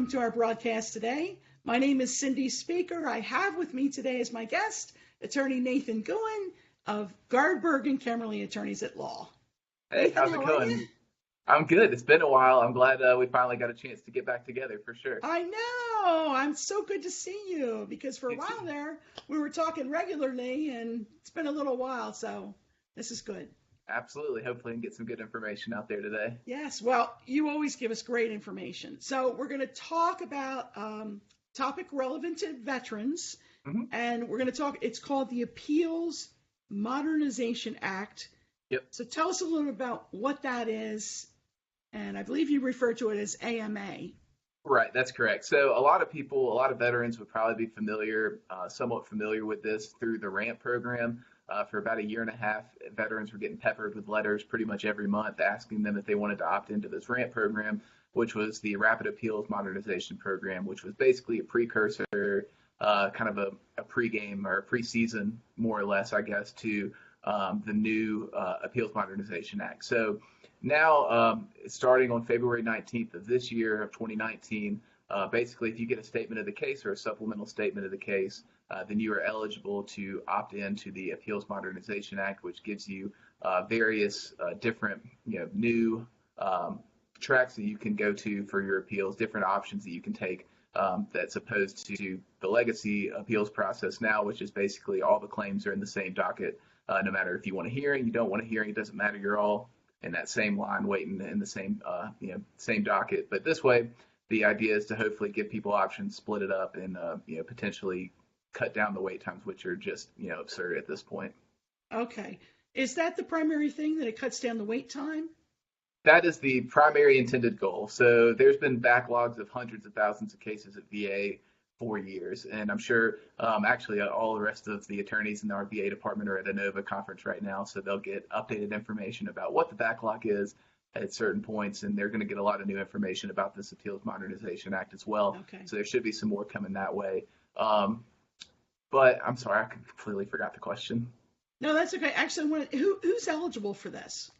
welcome to our broadcast today. My name is Cindy Speaker. I have with me today as my guest, Attorney Nathan Goen of Gardberg Kemmerly Attorneys at Law. Hey, Nathan, how's how it are going? you? I'm good. It's been a while. I'm glad we finally got a chance to get back together for sure. I know. I'm so good to see you because for a You too. while there, we were talking regularly and it's been a little while, so this is good. Absolutely. Hopefully, I can get some good information out there today. Yes, well, you always give us great information. So we're going to talk about topic relevant to veterans, hmm and we're going to talk, it's called the Appeals Modernization Act. Yep. So tell us a little about what that is, and I believe you refer to it as AMA. Right, that's correct. So a lot of people, a lot of veterans would probably be familiar, somewhat familiar with this through the RAMP program. For about a year and a half, veterans were getting peppered with letters pretty much every month asking them if they wanted to opt into this RAMP program, which was the Rapid Appeals Modernization Program, which was basically a precursor, kind of a pregame or a preseason, more or less, I guess, to the new Appeals Modernization Act. So now, starting on February 19th of this year of 2019, basically, if you get a statement of the case or a supplemental statement of the case, then you are eligible to opt into the Appeals Modernization Act, which gives you various different, new tracks that you can go to for your appeals, different options that you can take. That's opposed to the legacy appeals process now, which is basically all the claims are in the same docket. No matter if you want a hearing, you don't want a hearing, it doesn't matter. You're all in that same line waiting in the same, same docket. But this way, the idea is to hopefully give people options, split it up, and potentially cut down the wait times, which are just absurd at this point. Okay. Is that the primary thing, that it cuts down the wait time? That is the primary intended goal. So there's been backlogs of hundreds of thousands of cases at VA for years, and I'm sure actually all the rest of the attorneys in our VA department are at a NOVA conference right now, so they'll get updated information about what the backlog is at certain points, and they're going to get a lot of new information about this Appeals Modernization Act as well. Okay. So there should be some more coming that way. But I'm sorry, I completely forgot the question. No, that's okay. Actually, who's eligible for this?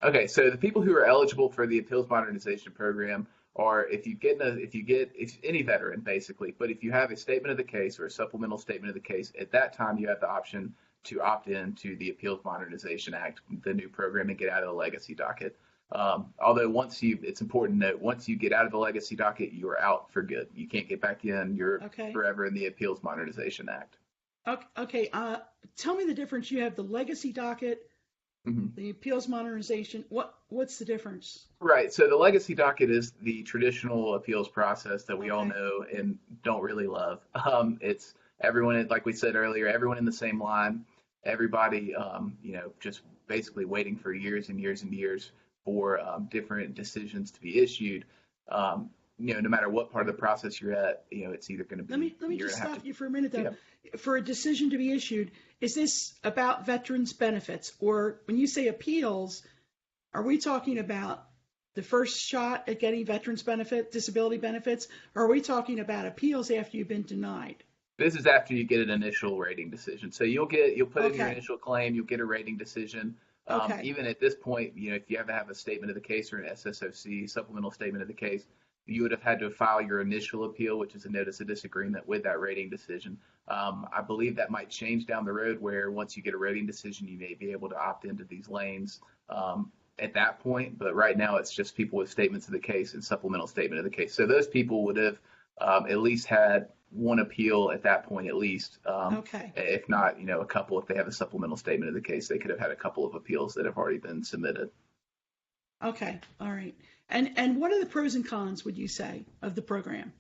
Okay, so the people who are eligible for the Appeals Modernization Program are if any veteran basically, but if you have a statement of the case or a supplemental statement of the case, at that time you have the option to opt in to the Appeals Modernization Act, the new program, and get out of the legacy docket. Although it's important to note, once you get out of the legacy docket, you are out for good. You can't get back in. You're Okay. forever in the Appeals Modernization Act. Okay. Tell me the difference. You have the legacy docket, hmm the Appeals Modernization. What's the difference? Right. So the legacy docket is the traditional appeals process that we all Okay. know and don't really love. It's everyone, like we said earlier, everyone in the same line, everybody, just basically waiting for years and years and years for different decisions to be issued. No matter what part of the process you're at, it's either going to Let be me you're just going to have stop to. you for a minute, though. Yeah. For a decision to be issued, is this about veterans' benefits? Or when you say appeals, are we talking about the first shot at getting veterans' disability benefits, or are we talking about appeals after you've been denied? This is after you get an initial rating decision. So you'll put in your Okay. initial claim, you'll get a rating decision. Okay. Even at this point, if you have to have a statement of the case or an SSOC, supplemental statement of the case, you would have had to file your initial appeal, which is a notice of disagreement with that rating decision. I believe that might change down the road where once you get a rating decision, you may be able to opt into these lanes at that point. But right now, it's just people with statements of the case and supplemental statement of the case. So those people would have at least had one appeal at that point, at least. Okay. If not, a couple. If they have a supplemental statement of the case, they could have had a couple of appeals that have already been submitted. Okay. All right. And what are the pros and cons, would you say, of the program?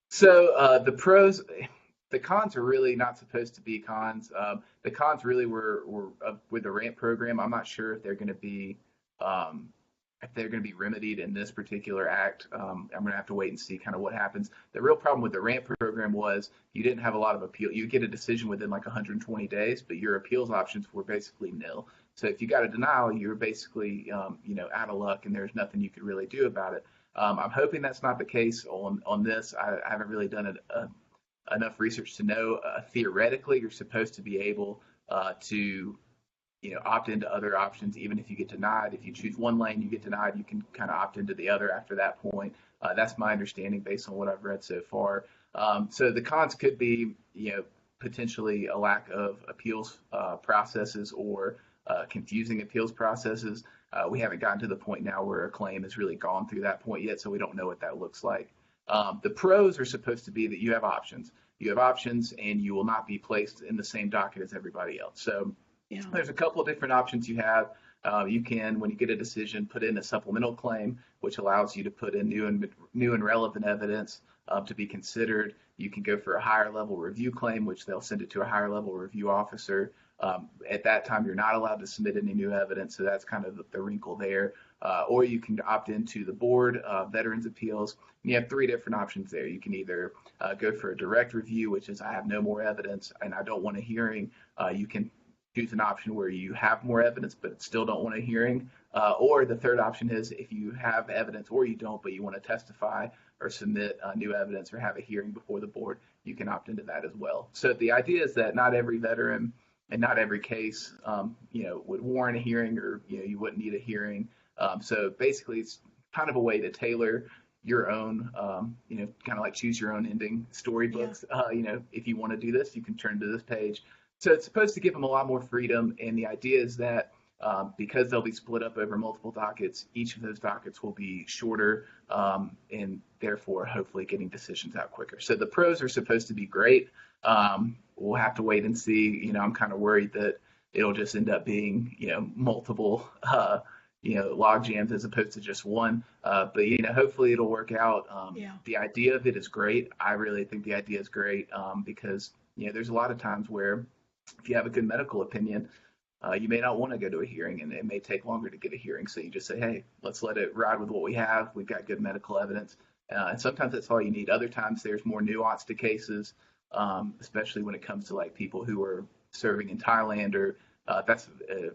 So the cons are really not supposed to be cons. The cons really were with the RAMP program. I'm not sure if they're going to be remedied in this particular act. I'm going to have to wait and see kind of what happens. The real problem with the RAMP program was you didn't have a lot of appeal. You get a decision within like 120 days, but your appeals options were basically nil. So if you got a denial, you were basically out of luck, and there's nothing you could really do about it. I'm hoping that's not the case on this. I haven't really done enough research to know. Theoretically, you're supposed to be able to opt into other options. Even if you get denied, if you choose one lane, you get denied, you can kind of opt into the other after that point. That's my understanding based on what I've read so far. So the cons could be, potentially a lack of appeals processes or confusing appeals processes. We haven't gotten to the point now where a claim has really gone through that point yet, so we don't know what that looks like. The pros are supposed to be that you have options. You have options, and you will not be placed in the same docket as everybody else. So there's a couple of different options you have. You can, when you get a decision, put in a supplemental claim, which allows you to put in new and relevant evidence to be considered. You can go for a higher level review claim, which they'll send it to a higher level review officer. At that time, you're not allowed to submit any new evidence, so that's kind of the wrinkle there. Or you can opt into the board of Veterans Appeals. And you have three different options there. You can either go for a direct review, which is I have no more evidence and I don't want a hearing. You can choose an option where you have more evidence but still don't want a hearing. Or the third option is if you have evidence or you don't, but you want to testify or submit new evidence or have a hearing before the board, you can opt into that as well. So the idea is that not every veteran and not every case, would warrant a hearing or, you wouldn't need a hearing. So basically, it's kind of a way to tailor your own, kind of like choose your own ending storybooks. If you want to do this, you can turn to this page. So it's supposed to give them a lot more freedom. And the idea is that because they'll be split up over multiple dockets, each of those dockets will be shorter and therefore hopefully getting decisions out quicker. So the pros are supposed to be great. We'll have to wait and see. I'm kind of worried that it'll just end up being, multiple, log jams as opposed to just one. But, hopefully it'll work out. The idea of it is great. I really think the idea is great because, there's a lot of times where if you have a good medical opinion, you may not want to go to a hearing and it may take longer to get a hearing. So you just say, hey, let's let it ride with what we have. We've got good medical evidence. And sometimes that's all you need. Other times there's more nuance to cases, especially when it comes to like people who are serving in Thailand or that's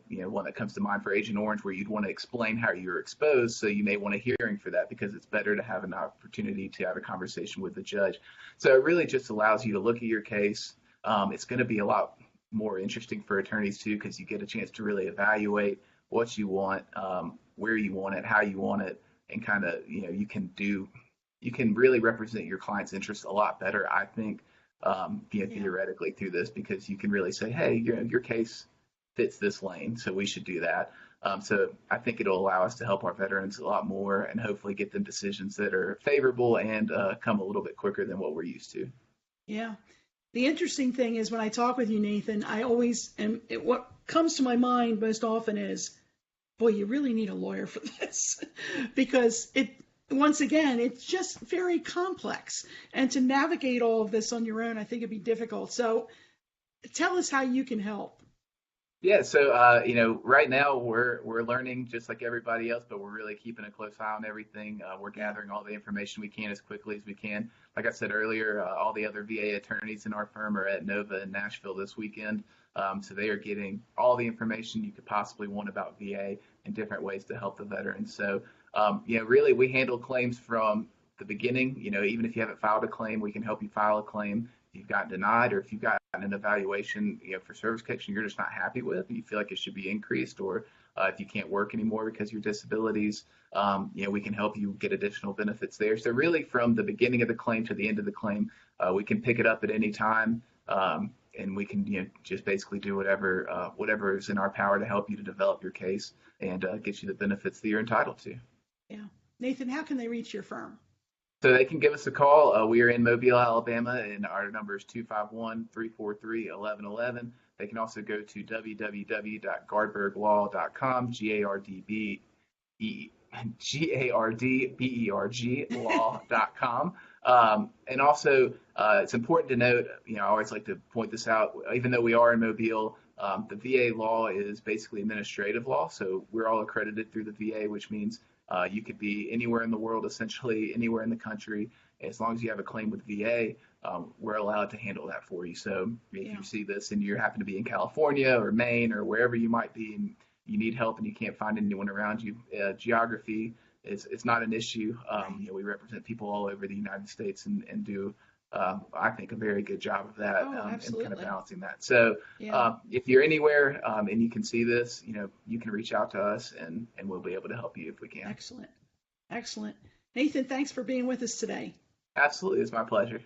one that comes to mind for Agent Orange, where you'd want to explain how you're exposed. So you may want a hearing for that because it's better to have an opportunity to have a conversation with the judge. So it really just allows you to look at your case. It's going to be a lot more interesting for attorneys too, because you get a chance to really evaluate what you want, where you want it, how you want it, and kind of, you can really represent your client's interests a lot better, I think, theoretically through this, because you can really say, hey, your case fits this lane, so we should do that. So I think it'll allow us to help our veterans a lot more and hopefully get them decisions that are favorable and come a little bit quicker than what we're used to. Yeah. The interesting thing is when I talk with you, Nathan, I always what comes to my mind most often is, boy, you really need a lawyer for this because once again, it's just very complex. And to navigate all of this on your own, I think it'd be difficult. So tell us how you can help. Yeah, so right now we're learning just like everybody else, but we're really keeping a close eye on everything. We're gathering all the information we can as quickly as we can. Like I said earlier, all the other VA attorneys in our firm are at Nova in Nashville this weekend, so they are getting all the information you could possibly want about VA and different ways to help the veterans. So really we handle claims from the beginning. Even if you haven't filed a claim, we can help you file a claim. If you've gotten denied or if you've gotten an evaluation, for service connection you're just not happy with, and you feel like it should be increased, or if you can't work anymore because of your disabilities, we can help you get additional benefits there. So really from the beginning of the claim to the end of the claim, we can pick it up at any time, and we can just basically do whatever is in our power to help you to develop your case and get you the benefits that you're entitled to. Yeah. Nathan, how can they reach your firm? So they can give us a call. We are in Mobile, Alabama, and our number is 251-343-1111. They can also go to www.gardberglaw.com, Gardberg law.com. And also, it's important to note, I always like to point this out, even though we are in Mobile, the VA law is basically administrative law. So we're all accredited through the VA, which means you could be anywhere in the world, essentially anywhere in the country. As long as you have a claim with VA, we're allowed to handle that for you. So if you see this and you happen to be in California or Maine or wherever you might be and you need help and you can't find anyone around you, geography is not an issue. We represent people all over the United States and do I think, a very good job of that, Oh, and kind of absolutely. balancing that. So Yeah. if you're anywhere and you can see this, you can reach out to us, and we'll be able to help you if we can. Excellent. Excellent. Nathan, thanks for being with us today. Absolutely. It's my pleasure.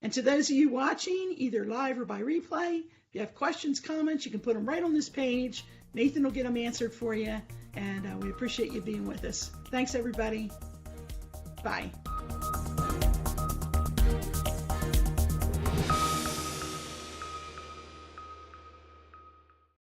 And to those of you watching, either live or by replay, if you have questions, comments, you can put them right on this page. Nathan will get them answered for you, and we appreciate you being with us. Thanks, everybody. Bye.